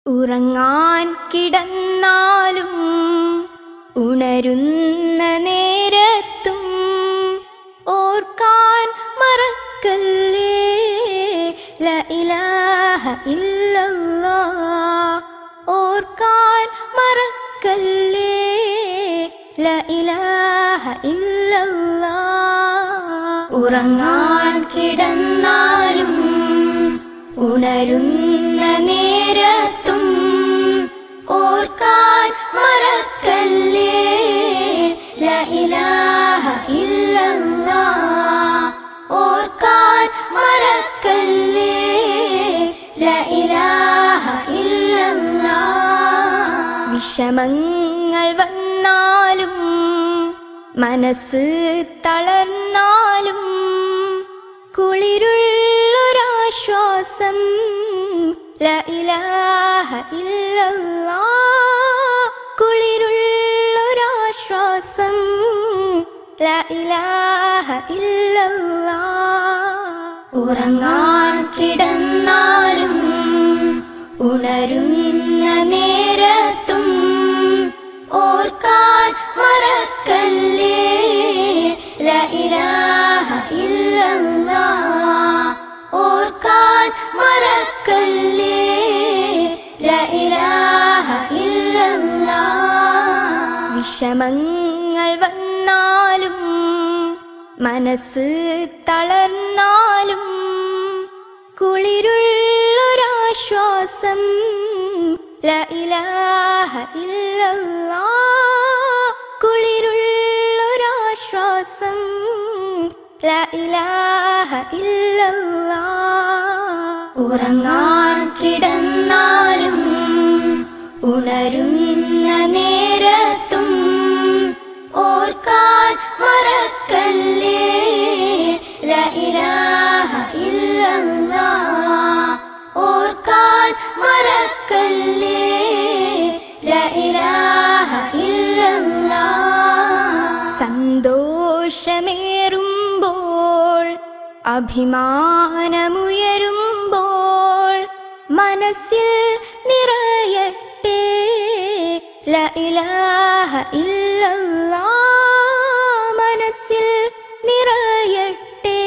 ഉറങ്ങാൻ കിടന്നാലും ഉണരുന്ന നേരത്തും ഓർക്കാൻ മറക്കല്ലേ ലാ ഇലാഹ ഇല്ലല്ലാഹ്. ഓർക്കാൻ മറക്കല്ലേ ലാ ഇലാഹ ഇല്ലല്ലാഹ്. ഉറങ്ങാൻ കിടന്നാലും ഉണരുന്ന നേരത്തും ഓർക്കാൻ മറക്കല്ലേ ലാ ഇലാഹ ഇല്ലല്ലാഹ്. ഓർക്കാൻ മറക്കല്ലേ ലാ ഇലാഹ ഇല്ലല്ലാഹ്. വിഷമങ്ങൾ വന്നാലും മനസ്സ് തളർന്നാലും കുളിരുള്ളൊരാശ്വാസം ലാ ഇലാഹ ഇല്ലല്ലാഹ്. കുളിരുള്ളൊരാശ്വാസം ലാ ഇലാഹ ഇല്ലല്ലാഹ്. ഉറങ്ങാൻ കിടന്നാലും ഉണരുന്ന നേരത്തും ഓർക്കാൻ മറക്കല്ലേ ലാ ഇലാഹ ഇല്ലല്ലാഹ്. ഓർക്കാൻ മറക്കല്ലേ ലാ ഇലാഹ ഇല്ലല്ലാഹ്. വിഷമങ്ങൾ വന്നാലും മനസ്സ് തളർന്നാലും കുളിരുള്ളൊരാശ്വാസം ലാ ഇലാഹ ഇല്ലല്ലാഹ്. കുളിരുള്ളൊരാശ്വാസം ലാ ഇലാഹ ഇല്ലല്ലാഹ്. ഉറങ്ങാൻ കിടന്നാലും ഉണരുന്ന നേരത്തും ഓർക്കാൻ മറക്കല്ലേ ലാ ഇലാഹ ഇല്ലല്ലാഹ്. ഓർക്കാൻ മറക്കല്ലേ ലാ ഇലാഹ ഇല്ലല്ലാഹ്. സന്തോഷമേറുമ്പോൾ അഭിമാനമുയരുമ്പോൾ മനസ്സിൽ നിറയട്ടെ ലാ ഇലാഹ ഇല്ലല്ലാഹ്. മനസ്സിൽ നിറയട്ടെ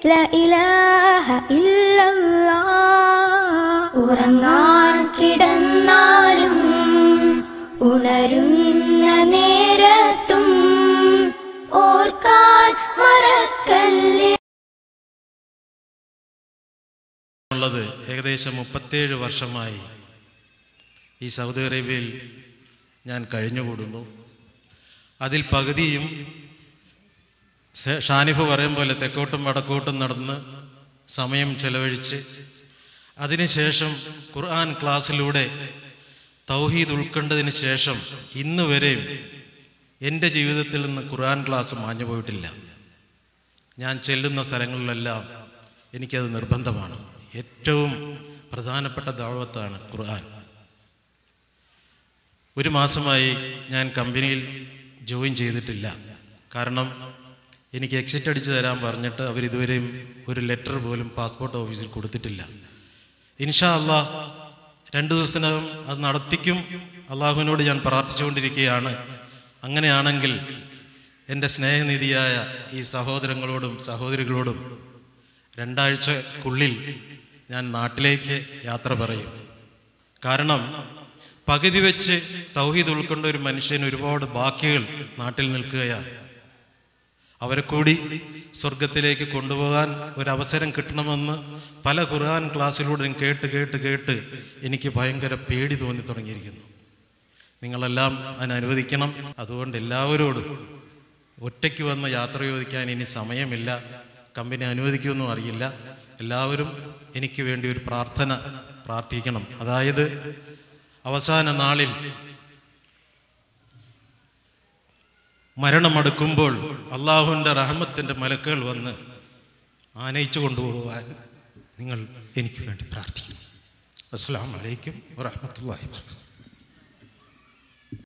ലാ ഇലാഹ ഇല്ലല്ലാഹ്. ഉറങ്ങാൻ കിടന്നാലും ഉണരുന്ന നേരത്തും ഓർക്കാൻ മറക്കല്ലേ. ഉള്ളത് ഏകദേശം 37 വർഷമായി ഈ സൗദി അറേബ്യയിൽ ഞാൻ കഴിഞ്ഞുകൂടുന്നു. അതിൽ പകുതിയും ഷാനിഫ് പറയും പോലെ തെക്കോട്ടും വടക്കോട്ടും നടന്ന് സമയം ചെലവഴിച്ച് അതിനുശേഷം ഖുർആൻ ക്ലാസ്സിലൂടെ തൗഹീദ് ഉൾക്കൊണ്ടതിന് ശേഷം ഇന്ന് വരെയും എൻ്റെ ജീവിതത്തിൽ നിന്ന് ഖുർആൻ ക്ലാസ് മാഞ്ഞു പോയിട്ടില്ല. ഞാൻ ചെല്ലുന്ന സ്ഥലങ്ങളിലെല്ലാം എനിക്കത് നിർബന്ധമാണ്. ഏറ്റവും പ്രധാനപ്പെട്ട ദഅവത്താണ് ഖുർആൻ. ഒരു മാസമായി ഞാൻ കമ്പനിയിൽ ജോയിൻ ചെയ്തിട്ടില്ല. കാരണം എനിക്ക് എക്സിറ്റ് അടിച്ചു തരാൻ പറഞ്ഞിട്ട് അവരിതുവരെയും ഒരു ലെറ്റർ പോലും പാസ്പോർട്ട് ഓഫീസിൽ കൊടുത്തിട്ടില്ല. ഇൻഷാ അല്ലാഹ് 2 ദിവസത്തിനകം അത് നടത്തിക്കും. അള്ളാഹുവിനോട് ഞാൻ പ്രാർത്ഥിച്ചുകൊണ്ടിരിക്കുകയാണ്. അങ്ങനെയാണെങ്കിൽ എൻ്റെ സ്നേഹനിധിയായ ഈ സഹോദരങ്ങളോടും സഹോദരികളോടും 2 ആഴ്ചക്കുള്ളിൽ ഞാൻ നാട്ടിലേക്ക് യാത്ര പറയും. കാരണം പകുതി വെച്ച് തൗഹീദ് ഉൾക്കൊണ്ട ഒരു മനുഷ്യന് ഒരുപാട് ബാക്കികൾ നാട്ടിൽ നിൽക്കുകയാണ്. അവരെ കൂടി സ്വർഗത്തിലേക്ക് കൊണ്ടുപോകാൻ ഒരവസരം കിട്ടണമെന്ന് പല ഖുർആൻ ക്ലാസ്സിലൂടെ കേട്ട് എനിക്ക് ഭയങ്കര പേടി തോന്നി തുടങ്ങിയിരിക്കുന്നു. നിങ്ങളെല്ലാം അതിനനുവദിക്കണം. അതുകൊണ്ട് എല്ലാവരോടും ഒറ്റയ്ക്ക് വന്ന് യാത്ര ചോദിക്കാൻ ഇനി സമയമില്ല. കമ്പനി അനുവദിക്കുമെന്നും അറിയില്ല. എല്ലാവരും എനിക്ക് വേണ്ടി ഒരു പ്രാർത്ഥിക്കണം. അതായത് അവസാന നാളിൽ മരണമടുക്കുമ്പോൾ അള്ളാഹുവിൻ്റെ റഹ്മത്തിൻ്റെ മലക്കുകൾ വന്ന് ആനയിച്ചു കൊണ്ടുപോകാൻ നിങ്ങൾ എനിക്ക് വേണ്ടി പ്രാർത്ഥിക്കണം. അസ്സലാമു അലൈക്കും വറഹ്മത്തുള്ളാഹി വബറകാതുഹു.